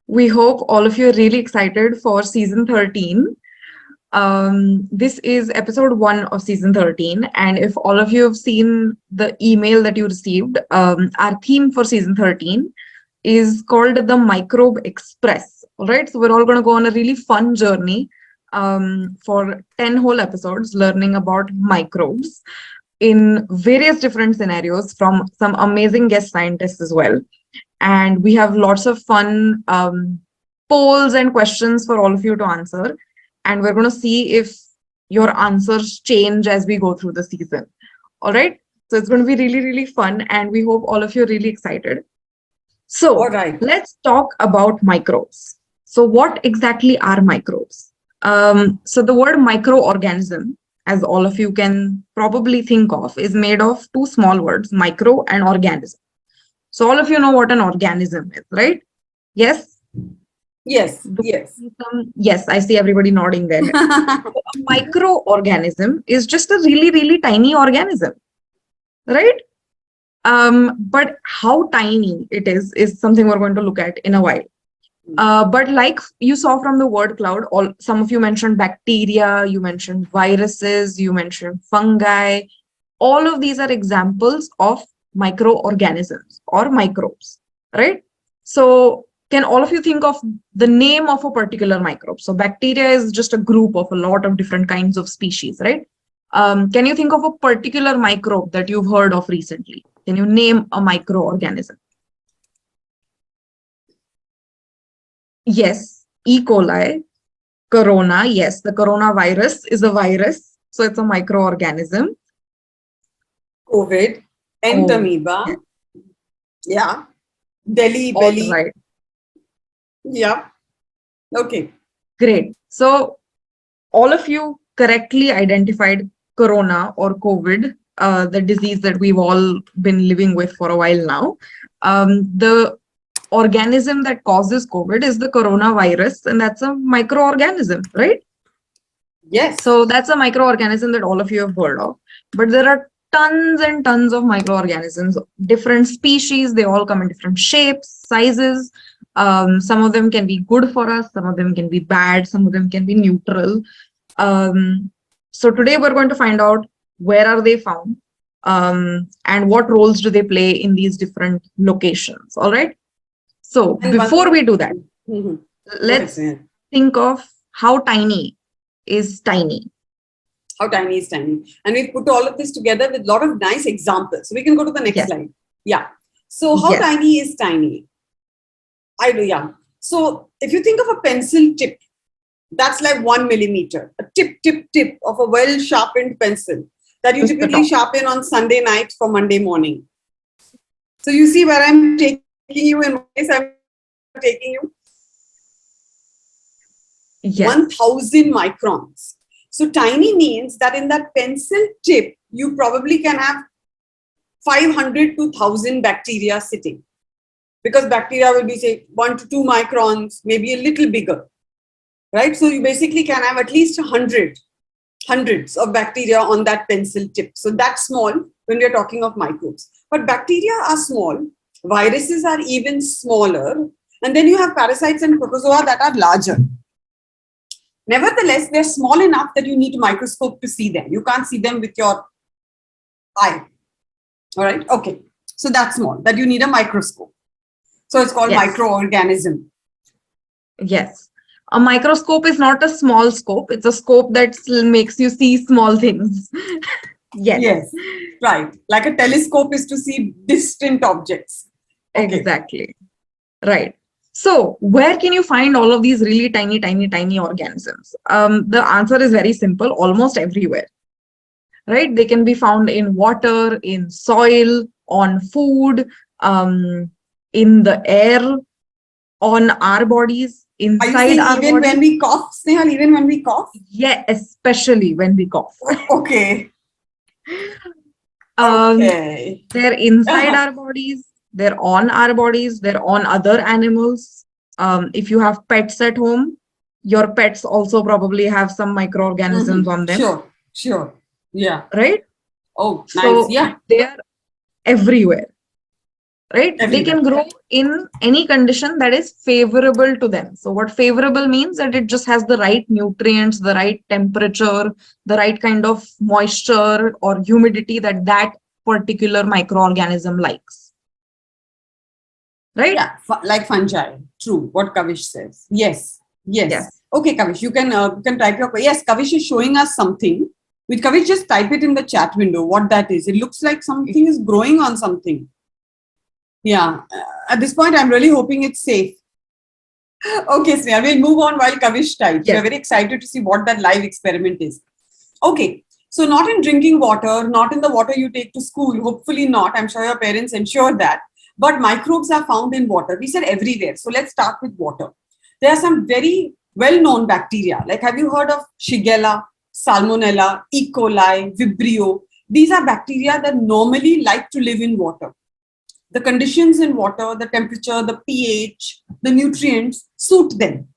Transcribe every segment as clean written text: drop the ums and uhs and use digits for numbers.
We hope all of you are really excited for season 13. This is episode 1 of season 13. And if all of you have seen the email that you received, our theme for season 13 is called the Microbe Express. All right. So we're all going to go on a really fun journey for 10 whole episodes learning about microbes in various different scenarios from some amazing guest scientists as well. And we have lots of fun polls and questions for all of you to answer. And we're going to see if your answers change as we go through the season. All right. So it's going to be really, really fun. And we hope all of you are really excited. So All right. Let's talk about microbes. So what exactly are microbes? So the word microorganism, as all of you can probably think of, is made of two small words, micro and organism. So all of you know what an organism is, right? Yes? Yes, yes. Yes, I see everybody nodding there. A microorganism is just a really, really tiny organism, right? But how tiny it is something we're going to look at in a while. But like you saw from the word cloud, some of you mentioned bacteria, you mentioned viruses, you mentioned fungi. All of these are examples of microorganisms or microbes, right? So can all of you think of the name of a particular microbe? So bacteria is just a group of a lot of different kinds of species, right? Can you think of a particular microbe that you've heard of recently? Can you name a microorganism? Yes, E. coli, corona. Yes, the coronavirus is a virus. So it's a microorganism. COVID, entamoeba. Yeah. Delhi belly. Right. Yeah. Okay. Great. So all of you correctly identified corona or COVID, the disease that we've all been living with for a while now. The organism that causes COVID is the coronavirus, and that's a microorganism, right? Yes. So that's a microorganism that all of you have heard of. But there are tons and tons of microorganisms, different species. They all come in different shapes, sizes. Some of them can be good for us. Some of them can be bad. Some of them can be neutral. So today we're going to find out where are they found and what roles do they play in these different locations. All right. So before we do that, let's think of how tiny is tiny. How tiny is tiny. And we've put all of this together with a lot of nice examples. So we can go to the next slide. Yeah. So how tiny is tiny? Yeah. So if you think of a pencil tip, that's like 1 millimeter, a tip of a well-sharpened pencil that you typically sharpen on Sunday night for Monday morning. So you see where I'm taking you and where I'm taking you? Yes. 1,000 microns. So tiny means that in that pencil tip, you probably can have 500 to 1,000 bacteria sitting. Because bacteria will be, say, 1 to 2 microns, maybe a little bigger. Right? So you basically can have at least hundreds of bacteria on that pencil tip. So that's small when we're talking of microbes. But bacteria are small. Viruses are even smaller. And then you have parasites and protozoa that are larger. Nevertheless, they're small enough that you need a microscope to see them. You can't see them with your eye. All right? Okay. So that's small, that you need a microscope. So it's called microorganism. Yes. A microscope is not a small scope. It's a scope that makes you see small things. Yes. Right. Like a telescope is to see distant objects. Okay. Exactly. Right. So where can you find all of these really tiny organisms? The answer is very simple, almost everywhere. Right? They can be found in water, in soil, on food, in the air, on our bodies, inside our even bodies. When we cough, Snehal, even when we cough? Yeah, especially when we cough. Okay. They're inside our bodies, they're on our bodies, they're on other animals. If you have pets at home, your pets also probably have some microorganisms on them. Sure. Yeah. Right? Oh, nice. So they are everywhere. right? They can grow in any condition that is favorable to them. So what favorable means that it just has the right nutrients, the right temperature, the right kind of moisture or humidity that that particular microorganism likes. Right? Yeah, like fungi. True, what Kavish says. Yes, yes. Yes. Okay, Kavish, you can type your. Yes, Kavish is showing us something. With Kavish, just type it in the chat window. What that is? It looks like something is growing on something. Yeah. At this point, I'm really hoping it's safe. Okay, Snehal, we'll move on while Kavish types. Yes. We're very excited to see what that live experiment is. Okay. So not in drinking water, not in the water you take to school. Hopefully not. I'm sure your parents ensure that. But microbes are found in water. We said everywhere. So let's start with water. There are some very well-known bacteria. Like, have you heard of Shigella, Salmonella, E. coli, Vibrio? These are bacteria that normally like to live in water. The conditions in water, the temperature, the pH, the nutrients suit them.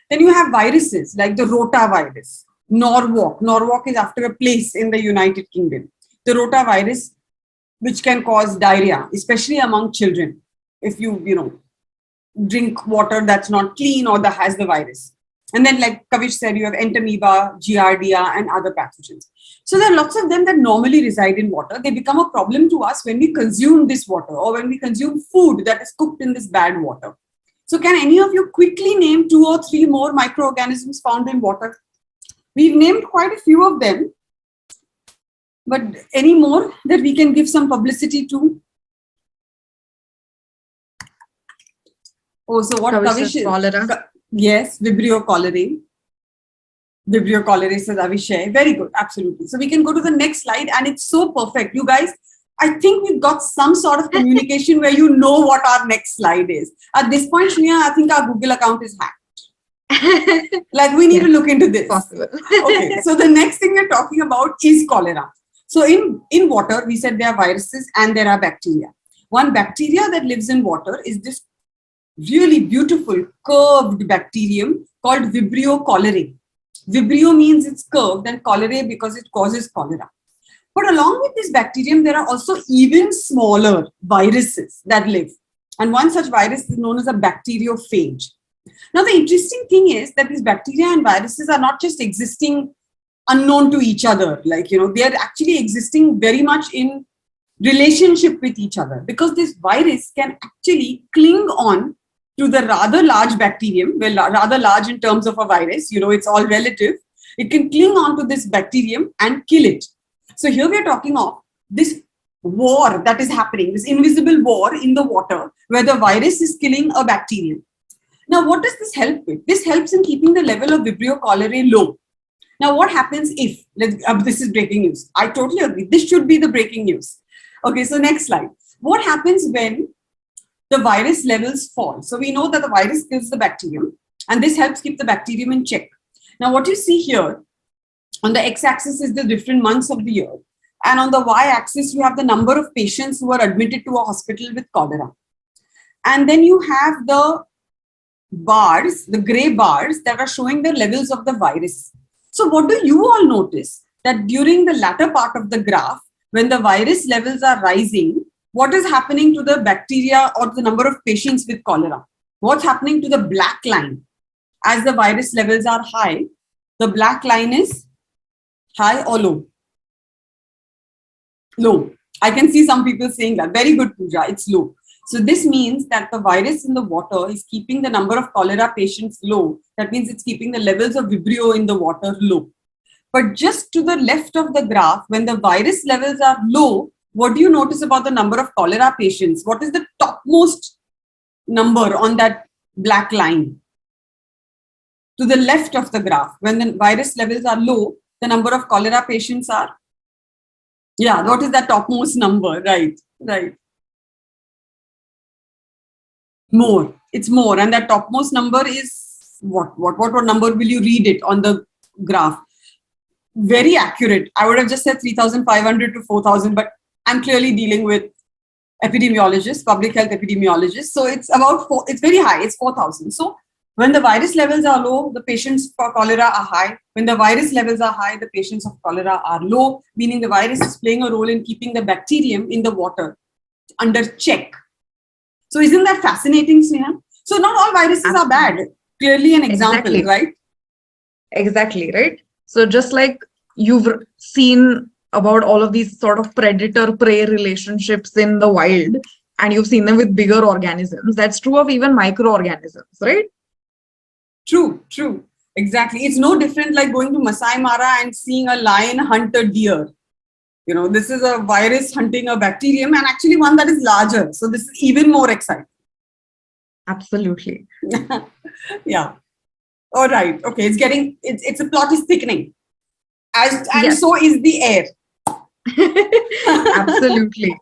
Then you have viruses like the rotavirus, Norwalk. Norwalk is after a place in the United Kingdom. The rotavirus, which can cause diarrhea, especially among children, if you drink water that's not clean or that has the virus. And then, like Kavish said, you have entamoeba, giardia, and other pathogens. So there are lots of them that normally reside in water. They become a problem to us when we consume this water or when we consume food that is cooked in this bad water. So can any of you quickly name 2 or 3 more microorganisms found in water? We've named quite a few of them, but any more that we can give some publicity to? Oh, so what Kavish is? Cholera. Yes, Vibrio cholerae. Vibrio cholerae says Avishai. Very good, absolutely. So we can go to the next slide, and it's so perfect. You guys, I think we've got some sort of communication where you know what our next slide is. At this point, Shneha, I think our Google account is hacked. Like, we need to look into this. Possible. Okay, so the next thing we're talking about is cholera. So in water, we said there are viruses and there are bacteria. One bacteria that lives in water is this really beautiful curved bacterium called Vibrio cholerae. Vibrio means it's curved and cholerae because it causes cholera. But along with this bacterium, there are also even smaller viruses that live. And one such virus is known as a bacteriophage. Now, the interesting thing is that these bacteria and viruses are not just existing unknown to each other. Like, they are actually existing very much in relationship with each other, because this virus can actually cling on to the rather large bacterium, well, rather large in terms of a virus, it's all relative. It can cling on to this bacterium and kill it. So here we are talking of this war that is happening, this invisible war in the water where the virus is killing a bacterium. Now, what does this help with? This helps in keeping the level of Vibrio cholerae low. Now, what happens if, this is breaking news. I totally agree. This should be the breaking news. Okay, so next slide. What happens when the virus levels fall? So we know that the virus kills the bacterium, and this helps keep the bacterium in check. Now, what you see here on the x-axis is the different months of the year. And on the y-axis, you have the number of patients who are admitted to a hospital with cholera. And then you have the bars, the gray bars that are showing the levels of the virus. So what do you all notice? That during the latter part of the graph, when the virus levels are rising, what is happening to the bacteria or the number of patients with cholera? What's happening to the black line? As the virus levels are high, the black line is high or low? Low. I can see some people saying that. Very good, Pooja. It's low. So this means that the virus in the water is keeping the number of cholera patients low. That means it's keeping the levels of Vibrio in the water low. But just to the left of the graph, when the virus levels are low, what do you notice about the number of cholera patients? What is the topmost number on that black line? To the left of the graph, when the virus levels are low, the number of cholera patients are? Yeah, what is that topmost number? Right, right. More. It's more. And that topmost number is what number will you read it on the graph? Very accurate. I would have just said 3,500 to 4,000, but I'm clearly dealing with epidemiologists, public health epidemiologists. So it's about it's very high. It's 4,000. So when the virus levels are low, the patients for cholera are high. When the virus levels are high, the patients of cholera are low, meaning the virus is playing a role in keeping the bacterium in the water under check. So isn't that fascinating, Snehal? So not all viruses are bad. Clearly an example, Exactly. right? Exactly, right? So just like you've seen about all of these sort of predator-prey relationships in the wild, and you've seen them with bigger organisms, that's true of even microorganisms, right? True, true. Exactly. It's no different like going to Masai Mara and seeing a lion hunt a deer. You know, this is a virus hunting a bacterium, and actually one that is larger. So this is even more exciting. Absolutely. Yeah. All right. Okay. It's a plot is thickening. And Yes. so is the air. Absolutely.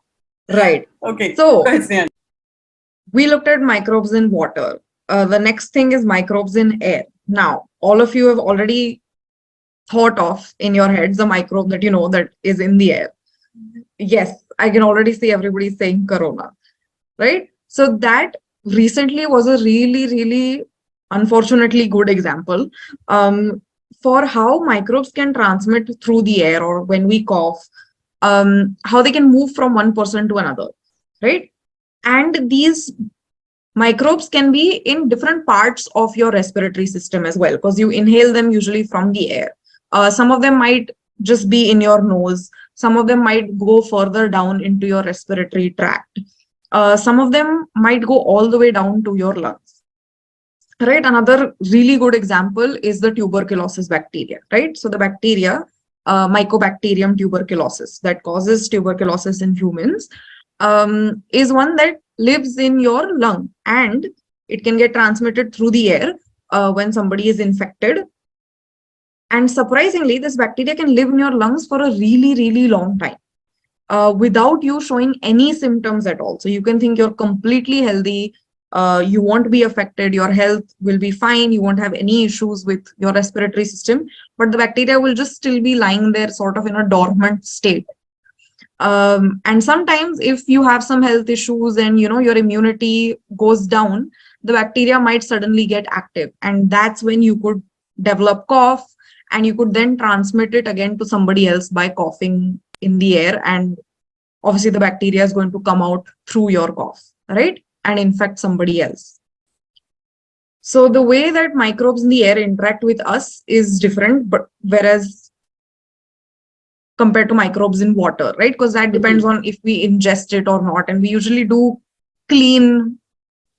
Right. Okay. So Go ahead, Snehal. we looked at microbes in water. The next thing is microbes in air. Now, all of you have already thought of in your heads the microbe that you know that is in the air. Yes, I can already see everybody saying corona, right? So that recently was a really, really unfortunately good example for how microbes can transmit through the air or when we cough, how they can move from one person to another, right? And these microbes can be in different parts of your respiratory system as well, because you inhale them usually from the air. Some of them might just be in your nose. Some of them might go further down into your respiratory tract. Some of them might go all the way down to your lungs. Right. Another really good example is the tuberculosis bacteria. Right. So the bacteria, Mycobacterium tuberculosis, that causes tuberculosis in humans, is one that lives in your lung, and it can get transmitted through the air when somebody is infected. And surprisingly, this bacteria can live in your lungs for a really, really long time without you showing any symptoms at all. So you can think you're completely healthy. You won't be affected. Your health will be fine. You won't have any issues with your respiratory system, but the bacteria will just still be lying there sort of in a dormant state. And sometimes if you have some health issues and your immunity goes down, the bacteria might suddenly get active, and that's when you could develop cough, and you could then transmit it again to somebody else by coughing in the air, and obviously the bacteria is going to come out through your cough, right, and infect somebody else. So the way that microbes in the air interact with us is different, but whereas compared to microbes in water, right? Because that depends on if we ingest it or not. And we usually do clean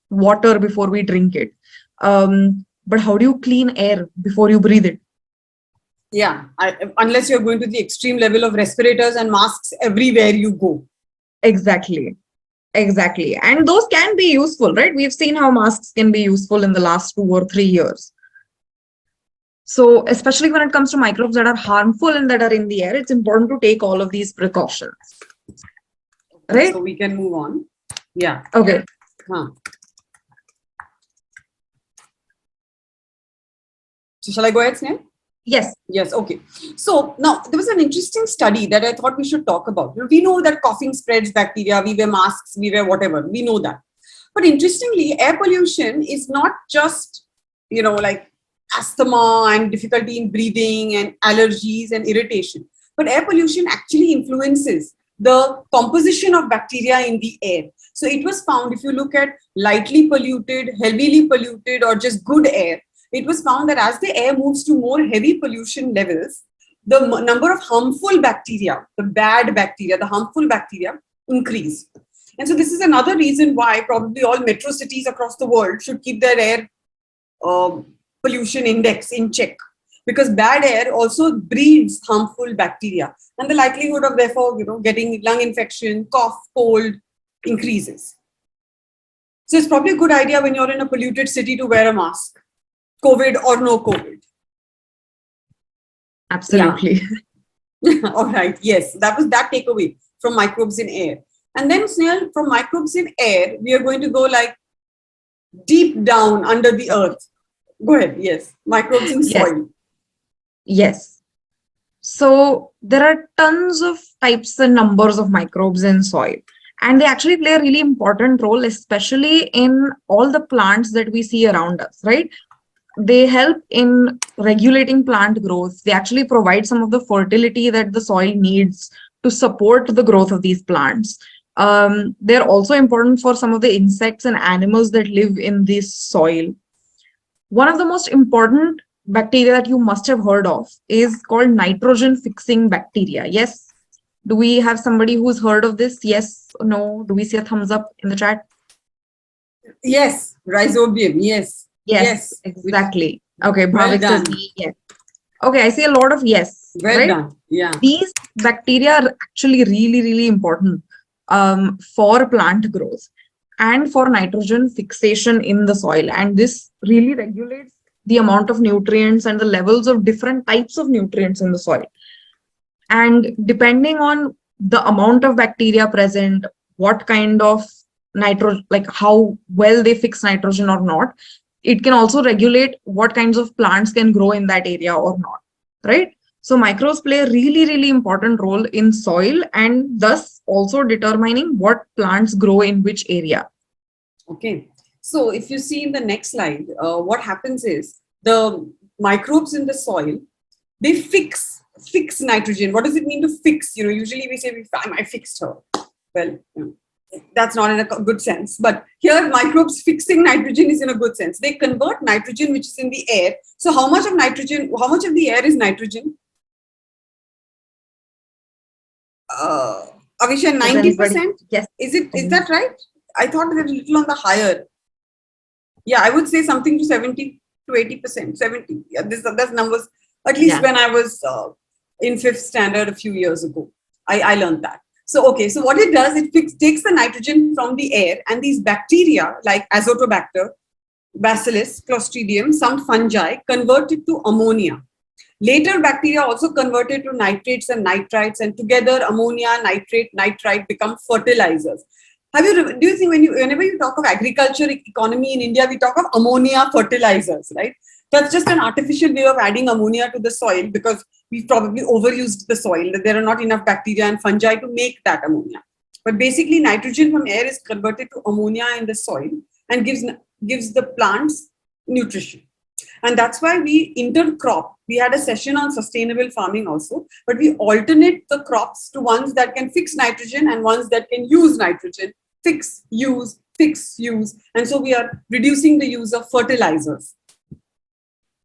water before we drink it. But how do you clean air before you breathe it? Yeah, unless you're going to the extreme level of respirators and masks everywhere you go. Exactly. Exactly. And those can be useful, right? We've seen how masks can be useful in the last 2 or 3 years. So especially when it comes to microbes that are harmful and that are in the air, it's important to take all of these precautions. Right? So we can move on. Yeah. Okay. So shall I go ahead, Snehal? Yes. Yes. Okay. So now there was an interesting study that I thought we should talk about. We know that coughing spreads bacteria. We wear masks. We wear whatever. We know that. But interestingly, air pollution is not just, like asthma and difficulty in breathing and allergies and irritation. But air pollution actually influences the composition of bacteria in the air. So it was found, if you look at lightly polluted, heavily polluted, or just good air, it was found that as the air moves to more heavy pollution levels, the number of harmful bacteria, the bad bacteria, the harmful bacteria increase. And so this is another reason why probably all metro cities across the world should keep their air pollution index in check, because bad air also breeds harmful bacteria, and the likelihood of therefore getting lung infection, cough, cold increases. So it's probably a good idea when you're in a polluted city to wear a mask, COVID or no COVID. Absolutely. Yeah. All right. Yes, that was that takeaway from microbes in air. And then, Snehal, from microbes in air, we are going to go like deep down under the earth. Go ahead. Yes. Microbes in soil. Yes. So there are tons of types and numbers of microbes in soil, and they actually play a really important role, especially in all the plants that we see around us, right? They help in regulating plant growth. They actually provide some of the fertility that the soil needs to support the growth of these plants. They're also important for some of the insects and animals that live in this soil. One of the most important bacteria that you must have heard of is called nitrogen fixing bacteria. Yes. Do we have somebody who's heard of this? Yes or no? Do we see a thumbs up in the chat? Yes, rhizobium. Yes. Yes, exactly. Okay, Well Bhavik says done. yes. Okay, I see a lot of yes. Well right? done. Yeah. These bacteria are actually really, really important for plant growth and for nitrogen fixation in the soil. And this really regulates the amount of nutrients and the levels of different types of nutrients in the soil. And depending on the amount of bacteria present, what kind of nitrogen, like how well they fix nitrogen or not, it can also regulate what kinds of plants can grow in that area or not, right? So microbes play a really, really important role in soil and thus also determining what plants grow in which area. Okay. So if you see in the next slide, what happens is the microbes in the soil, they fix nitrogen. What does it mean to fix? Usually we say I fixed her. Well, that's not in a good sense. But here, microbes fixing nitrogen is in a good sense. They convert nitrogen, which is in the air. So how much of the air is nitrogen? Avisha, 90%? Yes. Is that right? I thought it was a little on the higher. Yeah, I would say something to 70 to 80%. 70. Yeah, that's numbers. At least when I was in 5th standard a few years ago, I learned that. So, okay, so what it does, it takes the nitrogen from the air, and these bacteria like Azotobacter, Bacillus, Clostridium, some fungi convert it to ammonia. Later, bacteria also converted to nitrates and nitrites, and together ammonia, nitrate, nitrite become fertilizers. Do you think whenever you talk of agriculture economy in India, we talk of ammonia fertilizers, right? That's just an artificial way of adding ammonia to the soil because we've probably overused the soil. There are not enough bacteria and fungi to make that ammonia. But basically, nitrogen from air is converted to ammonia in the soil and gives the plants nutrition. And that's why we intercrop. We had a session on sustainable farming also, but we alternate the crops to ones that can fix nitrogen and ones that can use nitrogen. Fix, use, fix, use. And so we are reducing the use of fertilizers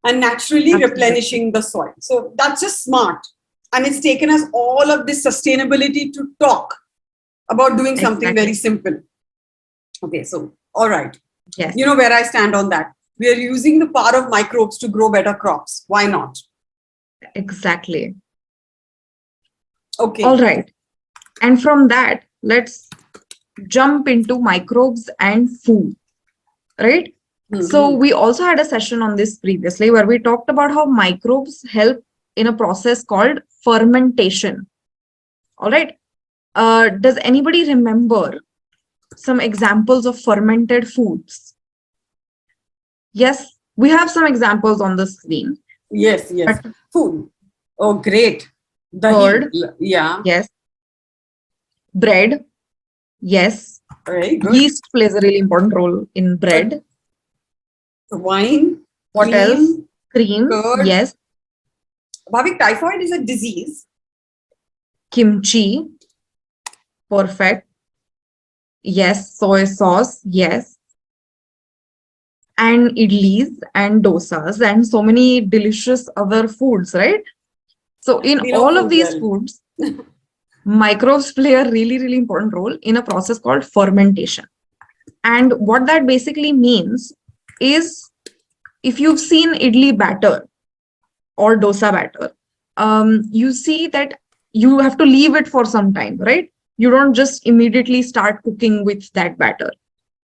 and naturally replenishing the soil. So that's just smart. And it's taken us all of this sustainability to talk about doing something very simple. Okay, so, all right. Yes. You know where I stand on that. We are using the power of microbes to grow better crops. Why not? Exactly. Okay. All right. And from that, let's jump into microbes and food, right? Mm-hmm. So we also had a session on this previously where we talked about how microbes help in a process called fermentation. All right. Does anybody remember some examples of fermented foods? Yes, we have some examples on the screen. Yes. But food. Oh, great. Curd. Yeah. Yes. Bread. Yes. Very good. Yeast plays a really important role in bread. Wine. What else? Cream. Curd. Yes. Bhavik, typhoid is a disease. Kimchi. Perfect. Yes. Soy sauce. Yes. And idlis and dosas and so many delicious other foods, right? So in all of these foods, microbes play a really, really important role in a process called fermentation. And what that basically means is, if you've seen idli batter or dosa batter, you see that you have to leave it for some time, right? You don't just immediately start cooking with that batter.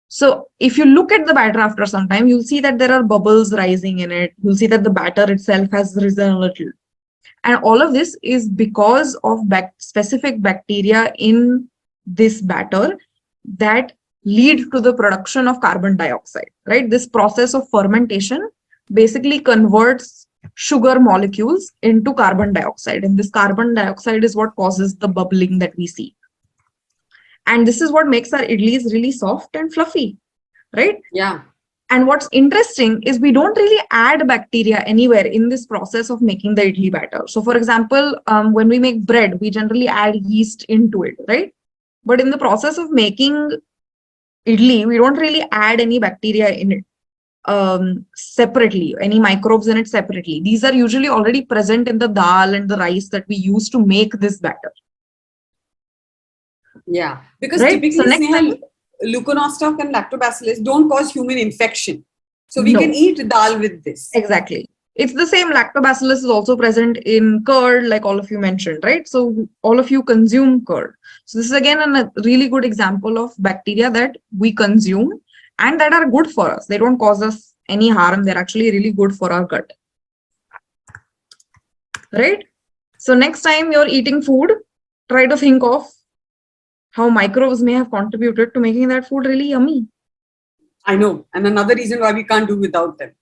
So if you look at the batter after some time, you'll see that there are bubbles rising in it. You'll see that the batter itself has risen a little. And all of this is because of specific bacteria in this batter that lead to the production of carbon dioxide, right? This process of fermentation basically converts sugar molecules into carbon dioxide. And this carbon dioxide is what causes the bubbling that we see. And this is what makes our idlis really soft and fluffy, right? Yeah. And what's interesting is we don't really add bacteria anywhere in this process of making the idli batter. So for example, when we make bread, we generally add yeast into it, right? But in the process of making idli, we don't really add any bacteria in it separately, any microbes in it separately. These are usually already present in the dal and the rice that we use to make this batter. Yeah, because Right? typically, So next time, Snehal, leuconostoc and lactobacillus don't cause human infection. So we can no, eat dal with this. exactly. It's the same. Lactobacillus is also present in curd, like all of you mentioned, right? So all of you consume curd. So this is again a really good example of bacteria that we consume and that are good for us. They don't cause us any harm. They're actually really good for our gut. Right? So next time you're eating food, try to think of how microbes may have contributed to making that food really yummy. I know. And another reason why we can't do without them.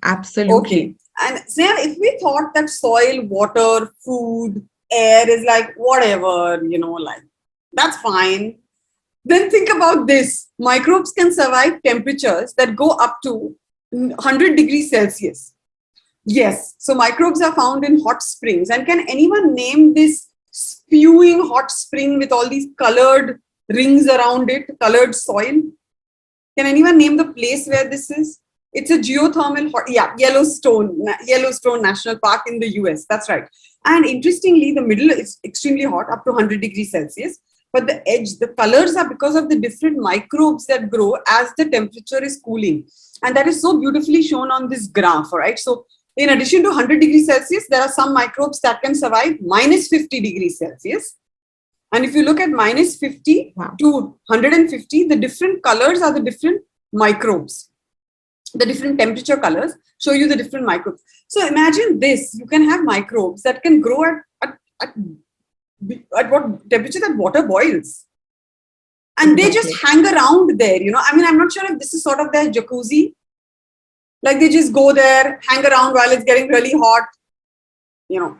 Absolutely. Okay. And Snehal, if we thought that soil, water, food, air is like whatever, like that's fine. Then think about this. Microbes can survive temperatures that go up to 100 degrees Celsius. Yes. So microbes are found in hot springs. And can anyone name this spewing hot spring with all these colored rings around it, colored soil? Can anyone name the place where this is? It's a geothermal, Yellowstone National Park in the US. That's right. And interestingly, the middle is extremely hot, up to 100 degrees Celsius. But the edge, the colors are because of the different microbes that grow as the temperature is cooling. And that is so beautifully shown on this graph, right? So in addition to 100 degrees Celsius, there are some microbes that can survive minus 50 degrees Celsius. And if you look at minus 50 to 150, the different colors are the different microbes. The different temperature colors show you the different microbes. So imagine this, you can have microbes that can grow at what temperature that water boils. And they just hang around there, I mean, I'm not sure if this is sort of their jacuzzi. Like they just go there, hang around while it's getting really hot.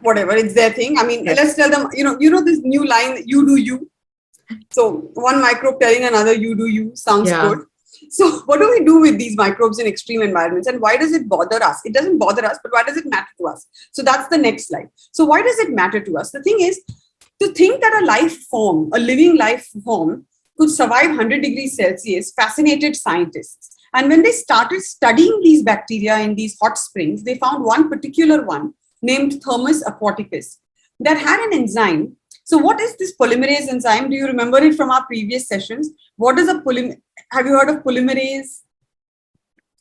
Whatever, it's their thing. I mean, let's tell them, this new line, you do you. So one microbe telling another, you do you, sounds good. So what do we do with these microbes in extreme environments and why does it bother us? It doesn't bother us, but why does it matter to us? So that's the next slide. So why does it matter to us? The thing is, to think that a living life form could survive 100 degrees Celsius fascinated scientists. And when they started studying these bacteria in these hot springs, they found one particular one named Thermus aquaticus that had an enzyme. So what is this polymerase enzyme? Do you remember it from our previous sessions? What is a polymerase? Have you heard of polymerase?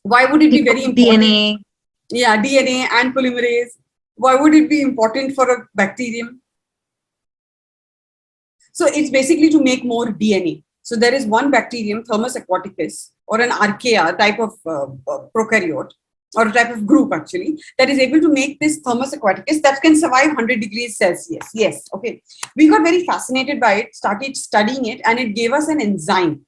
Why would it be very important? DNA. Yeah, DNA and polymerase. Why would it be important for a bacterium? So it's basically to make more DNA. So there is one bacterium, Thermus aquaticus, or an archaea type of prokaryote, or a type of group actually, that is able to make this Thermus aquaticus that can survive 100 degrees Celsius. Yes, okay. We got very fascinated by it, started studying it, and it gave us an enzyme,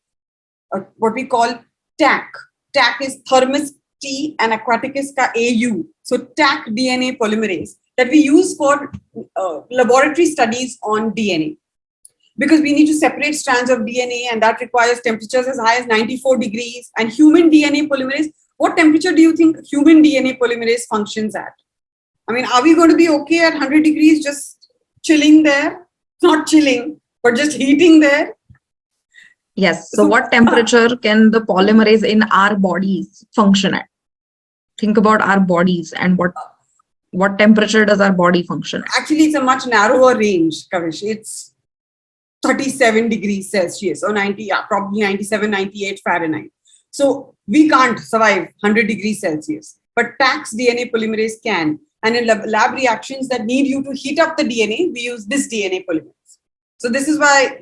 what we call TAC. TAC is Thermus T and aquaticus ka AU. So TAC DNA polymerase that we use for laboratory studies on DNA. Because we need to separate strands of DNA and that requires temperatures as high as 94 degrees. And human DNA polymerase, what temperature do you think human DNA polymerase functions at? I mean, are we going to be okay at 100 degrees just chilling there? Not chilling, but just heating there? Yes. So what temperature can the polymerase in our bodies function at? Think about our bodies and what temperature does our body function at? Actually, it's a much narrower range, Kavish. It's 37 degrees Celsius or probably 97, 98 Fahrenheit. So we can't survive 100 degrees Celsius, but TAC's DNA polymerase can. And in lab reactions that need you to heat up the DNA, we use this DNA polymerase. So this is why,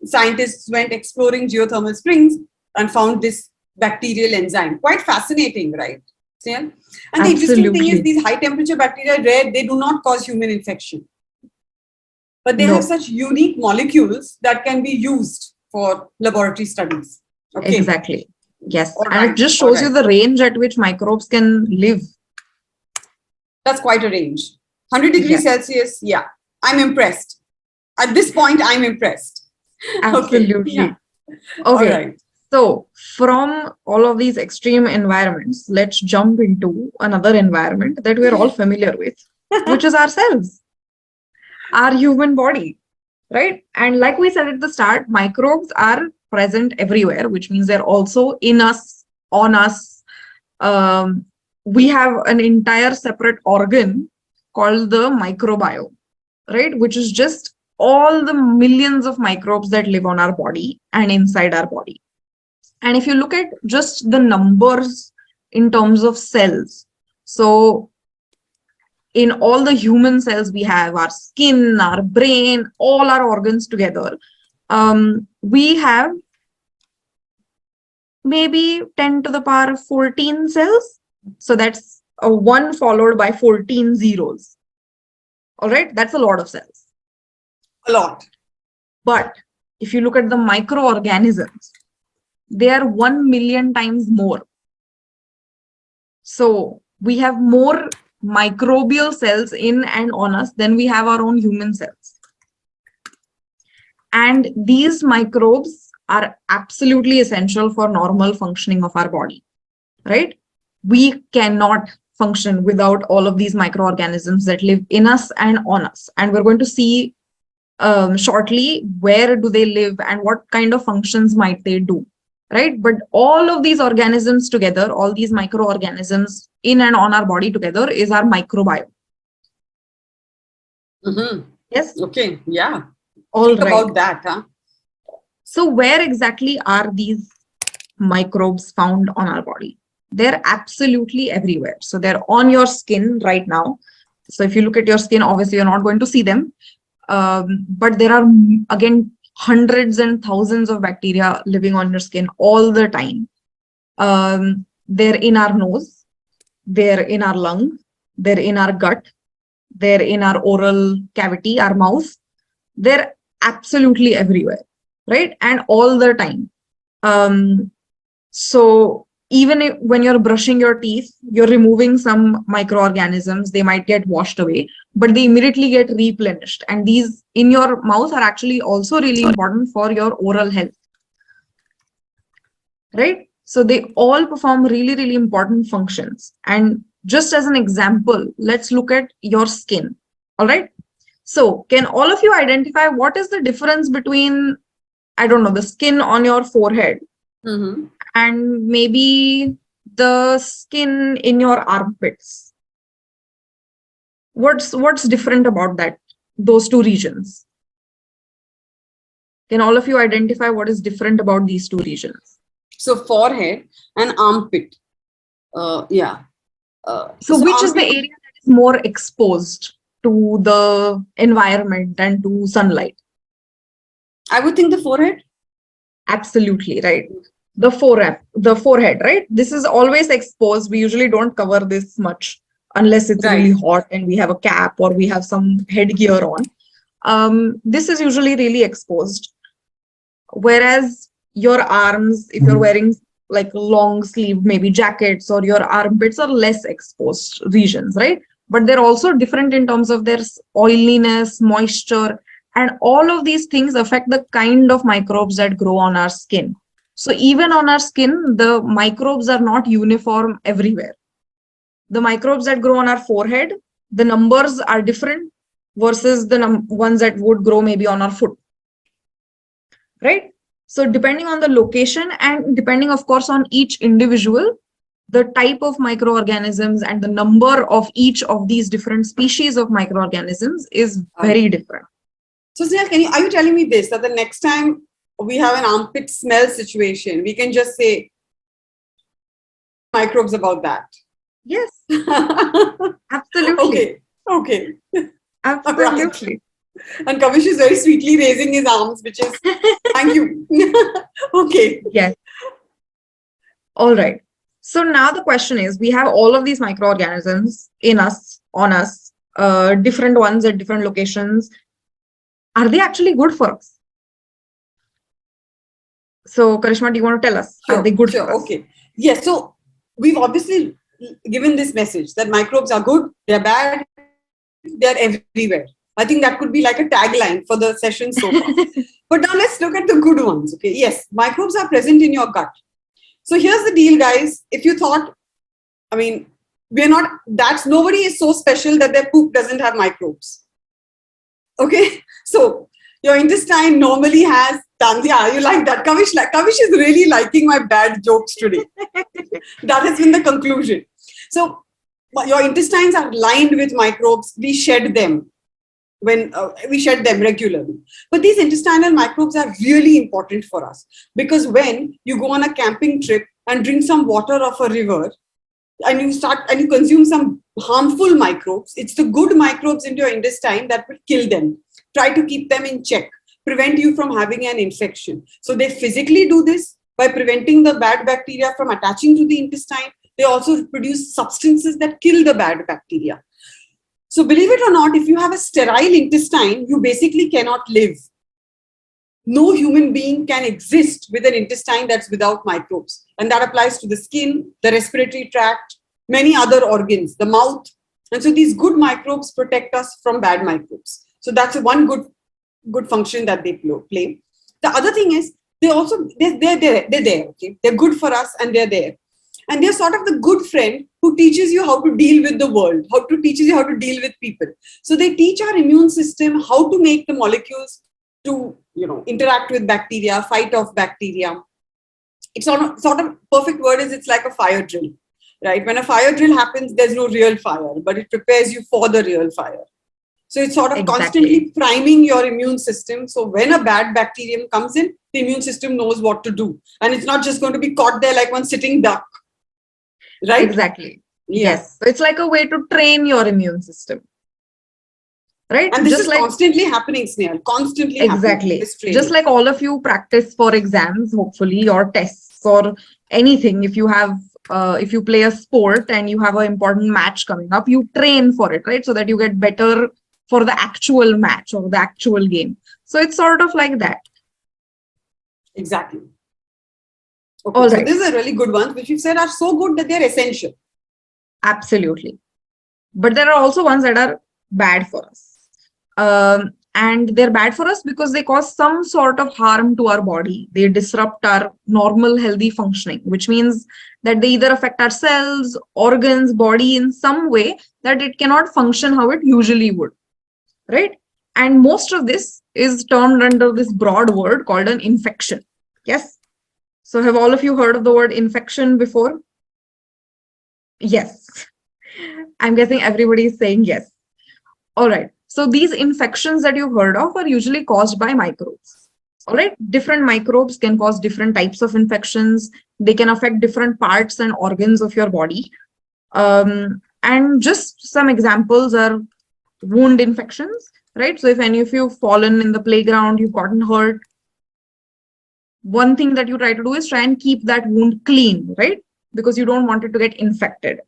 scientists went exploring geothermal springs and found this bacterial enzyme. Quite fascinating, right? Yeah. And the interesting thing is these high temperature bacteria, they do not cause human infection. But they have such unique molecules that can be used for laboratory studies. Okay. Exactly. Yes. And it just shows you the range at which microbes can live. That's quite a range. 100 degrees Celsius. Yeah. I'm impressed. At this point, I'm impressed. Absolutely. Okay. Yeah. Okay. Right. So from all of these extreme environments, let's jump into another environment that we're all familiar with, which is ourselves. Our human body. right? And like we said at the start, microbes are present everywhere, which means they're also in us, on us. We have an entire separate organ called the microbiome, right? Which is just all the millions of microbes that live on our body and inside our body. And if you look at just the numbers in terms of cells, so in all the human cells, we have our skin, our brain, all our organs together. We have maybe 10 to the power of 14 cells. So that's a 1 followed by 14 zeros. All right, that's a lot of cells. A lot. But if you look at the microorganisms, they are 1 million times more. So we have more microbial cells in and on us than we have our own human cells. And these microbes are absolutely essential for normal functioning of our body, right? We cannot function without all of these microorganisms that live in us and on us. And we're going to see shortly where do they live and what kind of functions might they do, right? But all of these organisms together, all these microorganisms in and on our body together is our microbiome. Yes? Okay, yeah. All Think right. about that, huh? So where exactly are these microbes found on our body? They're absolutely everywhere. So they're on your skin right now. So if you look at your skin, obviously you're not going to see them. But there are, again, hundreds and thousands of bacteria living on your skin all the time. They're in our nose, they're in our lung, they're in our gut, they're in our oral cavity, our mouth. They're absolutely everywhere, right? And all the time. So even when you're brushing your teeth, you're removing some microorganisms, they might get washed away, but they immediately get replenished. And these in your mouth are actually also really important for your oral health, right? So they all perform really, really important functions. And just as an example, let's look at your skin. All right. So can all of you identify what is the difference between, I don't know, the skin on your forehead and maybe the skin in your armpits? What's different about that, those two regions? Can all of you identify what is different about these two regions? So forehead and armpit. Yeah. So which is the area that is more exposed to the environment and to sunlight? I would think the forehead. Absolutely right. The forehead, right? This is always exposed. We usually don't cover this much unless it's really hot and we have a cap or we have some headgear on. This is usually really exposed. Whereas your arms, if you're wearing like long sleeve, maybe jackets, or your armpits are less exposed regions, right? But they're also different in terms of their oiliness, moisture, and all of these things affect the kind of microbes that grow on our skin. So even on our skin, the microbes are not uniform everywhere. The microbes that grow on our forehead, the numbers are different versus the ones that would grow maybe on our foot, right? So depending on the location and depending, of course, on each individual, the type of microorganisms and the number of each of these different species of microorganisms is very different. So Snehal, are you telling me this, that the next time we have an armpit smell situation, we can just say microbes about that? Yes. Absolutely. Okay. Absolutely. Right. And Kavish is very sweetly raising his arms, which is thank you. Okay. Yes. All right. So now the question is, we have all of these microorganisms in us, on us, different ones at different locations. Are they actually good for us? So Karishma, do you want to tell us? Are they good for us? Okay. Yes. So we've obviously given this message that microbes are good, they're bad, they're everywhere. I think that could be like a tagline for the session so far. But now let's look at the good ones. Okay. Yes, microbes are present in your gut. So here's the deal, guys. If you thought, nobody is so special that their poop doesn't have microbes. Okay. So Your intestine normally has tons. Yeah, you like that. Kavish is really liking my bad jokes today. That has been the conclusion. So your intestines are lined with microbes. We shed them we shed them regularly. But these intestinal microbes are really important for us, because when you go on a camping trip and drink some water of a river, and you consume some harmful microbes, it's the good microbes in your intestine that will kill them. Try to keep them in check, prevent you from having an infection. So they physically do this by preventing the bad bacteria from attaching to the intestine. They also produce substances that kill the bad bacteria. So believe it or not, if you have a sterile intestine, you basically cannot live. No human being can exist with an intestine that's without microbes. And that applies to the skin, the respiratory tract, many other organs, the mouth. And so these good microbes protect us from bad microbes. So that's one good function that they play. The other thing is, they're there, okay? They're good for us and they're there. And they're sort of the good friend who teaches you how to deal with the world, teaches you how to deal with people. So they teach our immune system how to make the molecules to, interact with bacteria, fight off bacteria. It's sort of perfect word is it's like a fire drill, right? When a fire drill happens, there's no real fire, but it prepares you for the real fire. So it's sort of constantly priming your immune system. So when a bad bacterium comes in, the immune system knows what to do. And it's not just going to be caught there like one sitting duck. Right? Exactly. Yeah. Yes. So it's like a way to train your immune system. Right? And this is constantly happening, Snehal. Constantly exactly. happening. Just like all of you practice for exams, hopefully, or tests or anything. If you play a sport and you have an important match coming up, you train for it, right? So that you get better for the actual match or the actual game. So it's sort of like that. Exactly. Okay, so these are really good ones, which you've said are so good that they're essential. Absolutely. But there are also ones that are bad for us. And they're bad for us because they cause some sort of harm to our body. They disrupt our normal healthy functioning, which means that they either affect our cells, organs, body in some way that it cannot function how it usually would. Right? And most of this is termed under this broad word called an infection. Yes? So have all of you heard of the word infection before? Yes. I'm guessing everybody is saying yes. All right. So these infections that you've heard of are usually caused by microbes. All right. Different microbes can cause different types of infections. They can affect different parts and organs of your body. And just some examples are wound infections, right? So if any of you have fallen in the playground, you've gotten hurt, one thing that you try to do is try and keep that wound clean, right? Because you don't want it to get infected.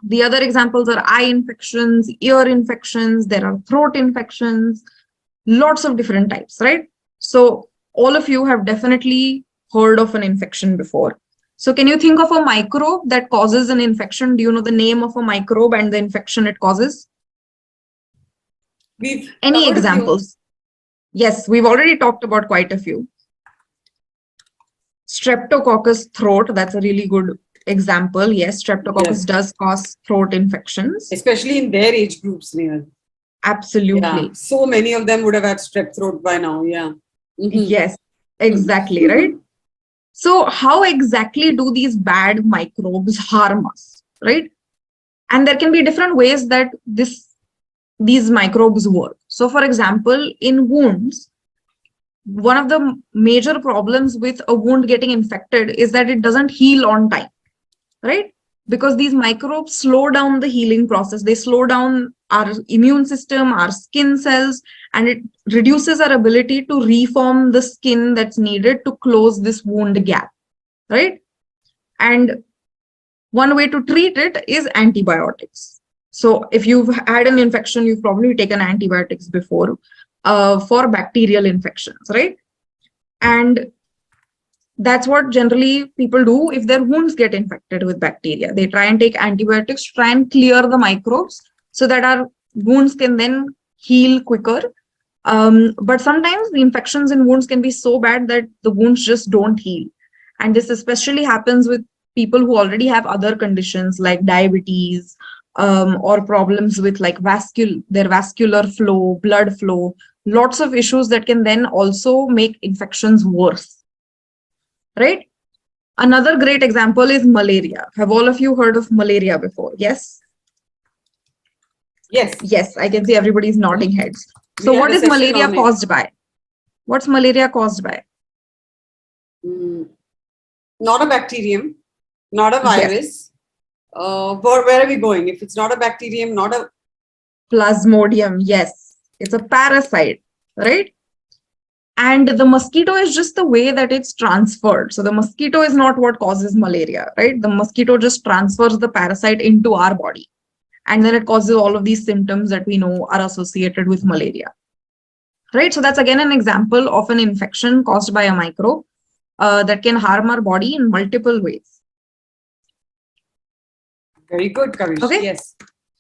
The other examples are eye infections, ear infections, there are throat infections, lots of different types, right? So all of you have definitely heard of an infection before. So can you think of a microbe that causes an infection? Do you know the name of a microbe and the infection it causes? Any examples? Yes, we've already talked about quite a few. Streptococcus throat, that's a really good example. Yes, streptococcus does cause throat infections. Especially in their age groups, Snehal. Absolutely. Yeah. So many of them would have had strep throat by now. Yeah. Yes, exactly, right? So how exactly do these bad microbes harm us, right? And there can be different ways that these microbes work. So for example, in wounds, one of the major problems with a wound getting infected is that it doesn't heal on time, right? Because these microbes slow down the healing process. They slow down our immune system, our skin cells, and it reduces our ability to reform the skin that's needed to close this wound gap, right? And one way to treat it is antibiotics. So if you've had an infection, you've probably taken antibiotics before. For bacterial infections, right? And that's what generally people do if their wounds get infected with bacteria. They try and take antibiotics to try and clear the microbes so that our wounds can then heal quicker. But sometimes the infections in wounds can be so bad that the wounds just don't heal. And this especially happens with people who already have other conditions like diabetes or problems with like their vascular flow, blood flow. lots of issues that can then also make infections worse, right? Another great example is malaria. Have all of you heard of malaria before? Yes? Yes. Yes, I can see everybody's nodding heads. So We had what a is session malaria on it. caused by? What's malaria caused by? Not a bacterium, not a Yes. virus. Where are we going? If it's not a bacterium, not a... Plasmodium, yes. It's a parasite, right? And the mosquito is just the way that it's transferred. So the mosquito is not what causes malaria, right? The mosquito just transfers the parasite into our body. And then it causes all of these symptoms that we know are associated with malaria, right? So that's again an example of an infection caused by a microbe that can harm our body in multiple ways. Very good, Karish. Okay. Yes.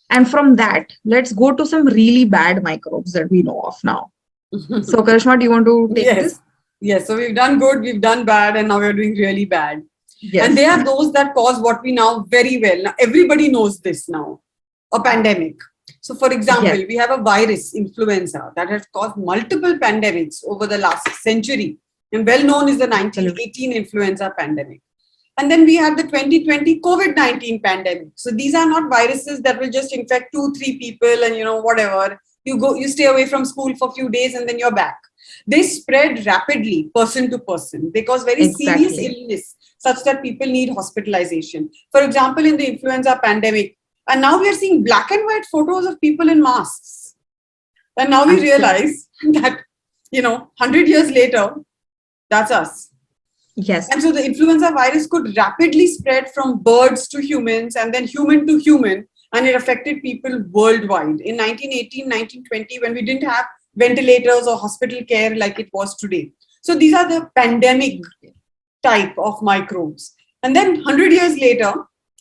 And from that, let's go to some really bad microbes that we know of now. So Karishma, do you want to take this? Yes. So we've done good, we've done bad, and now we're doing really bad. Yes. And they are those that cause what we know very well. Now, everybody knows this now. A pandemic. So for example, we have a virus, influenza, that has caused multiple pandemics over the last century. And well known is the 1918 influenza pandemic. And then we had the 2020 COVID-19 pandemic. So these are not viruses that will just infect 2-3 people and whatever. You stay away from school for a few days and then you're back. They spread rapidly, person to person. They cause very serious illness such that people need hospitalization. For example, in the influenza pandemic, and now we are seeing black and white photos of people in masks. And now we realize that, 100 years later, that's us. Yes. And so the influenza virus could rapidly spread from birds to humans and then human to human. And it affected people worldwide. In 1918, 1920, when we didn't have ventilators or hospital care like it was today. So these are the pandemic type of microbes. And then 100 years later,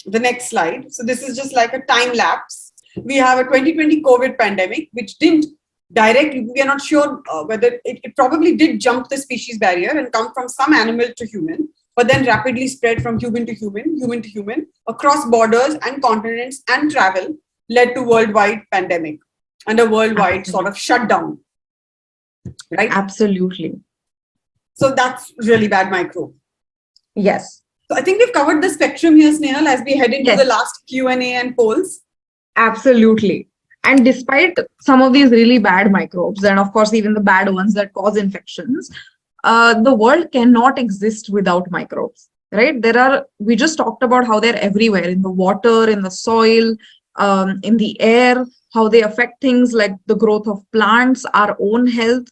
the next slide. So this is just like a time lapse. We have a 2020 COVID pandemic, which didn't directly, we are not sure whether it probably did jump the species barrier and come from some animal to human, but then rapidly spread from human to human, across borders and continents, and travel led to worldwide pandemic and a worldwide sort of shutdown. Right? Absolutely. So that's really bad microbe. Yes. So I think we've covered the spectrum here, Snehal, as we head into the last Q&A and polls. Absolutely. And despite some of these really bad microbes, and of course, even the bad ones that cause infections, the world cannot exist without microbes, right? We just talked about how they're everywhere, in the water, in the soil, in the air, how they affect things like the growth of plants, our own health.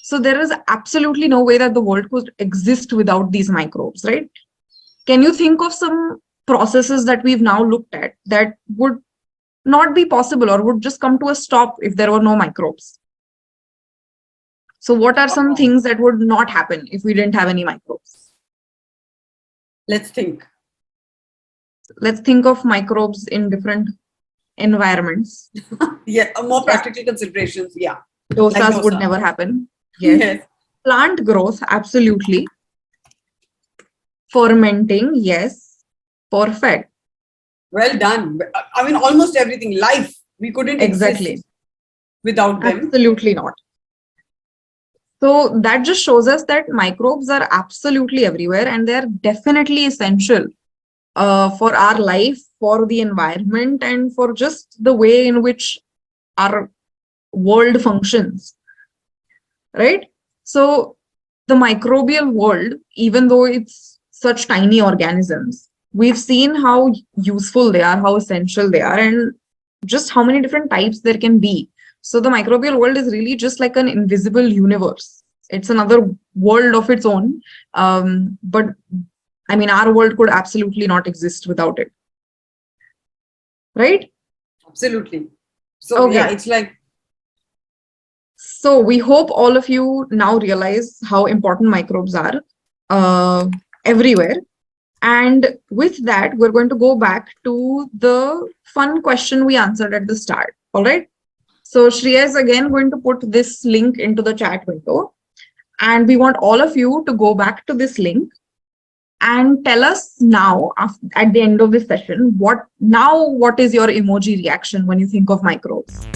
So there is absolutely no way that the world could exist without these microbes, right? Can you think of some processes that we've now looked at that would not be possible or would just come to a stop if there were no microbes? So what are some things that would not happen if we didn't have any microbes? Let's think. Let's think of microbes in different environments. More practical considerations. Yeah. Dosas would never happen. Yes. Plant growth, absolutely. Fermenting, yes. Perfect. Well done. I mean, almost everything. Life, we couldn't exist without them. Absolutely not. So that just shows us that microbes are absolutely everywhere and they're definitely essential for our life, for the environment, and for just the way in which our world functions, right? So the microbial world, even though it's such tiny organisms, we've seen how useful they are, how essential they are, and just how many different types there can be. So the microbial world is really just like an invisible universe. It's another world of its own. But I mean, our world could absolutely not exist without it. Right? Absolutely. So yeah, it's like. So we hope all of you now realize how important microbes are everywhere. And with that, we're going to go back to the fun question we answered at the start. All right. So Shreya is again going to put this link into the chat window. And we want all of you to go back to this link and tell us now, at the end of this session, what is your emoji reaction when you think of microbes?